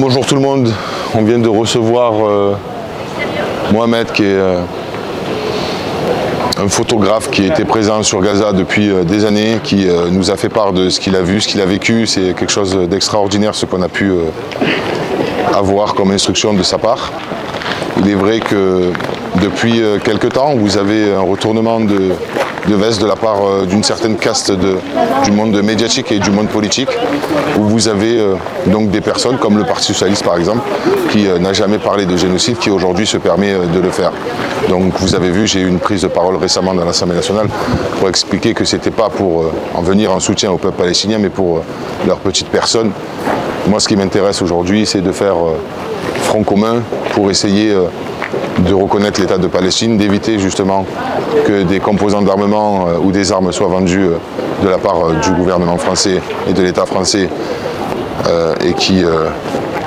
Bonjour tout le monde, on vient de recevoir Mohamed qui est un photographe qui était présent sur Gaza depuis des années, qui nous a fait part de ce qu'il a vu, ce qu'il a vécu. C'est quelque chose d'extraordinaire ce qu'on a pu avoir comme instruction de sa part. Il est vrai que depuis quelque temps, vous avez un retournement de veste de la part d'une certaine caste du monde médiatique et du monde politique, où vous avez donc des personnes comme le Parti Socialiste par exemple, qui n'a jamais parlé de génocide, qui aujourd'hui se permet de le faire. Donc vous avez vu, j'ai eu une prise de parole récemment dans l'Assemblée nationale pour expliquer que ce n'était pas pour en venir en soutien au peuple palestinien, mais pour leur petite personne. Moi, ce qui m'intéresse aujourd'hui, c'est de faire front commun pour essayer de reconnaître l'État de Palestine, d'éviter justement que des composants d'armement ou des armes soient vendues de la part du gouvernement français et de l'État français et qui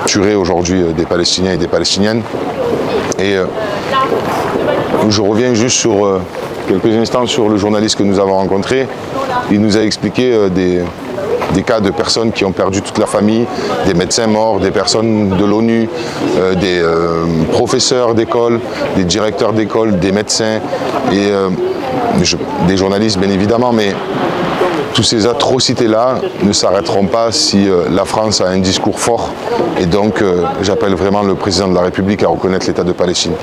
tueraient aujourd'hui des Palestiniens et des Palestiniennes. Et je reviens juste sur quelques instants sur le journaliste que nous avons rencontré. Il nous a expliqué des cas de personnes qui ont perdu toute leur famille, des médecins morts, des personnes de l'ONU, des professeurs d'école, des directeurs d'école, des médecins et des journalistes bien évidemment, mais toutes ces atrocités-là ne s'arrêteront pas si la France a un discours fort et donc j'appelle vraiment le président de la République à reconnaître l'État de Palestine.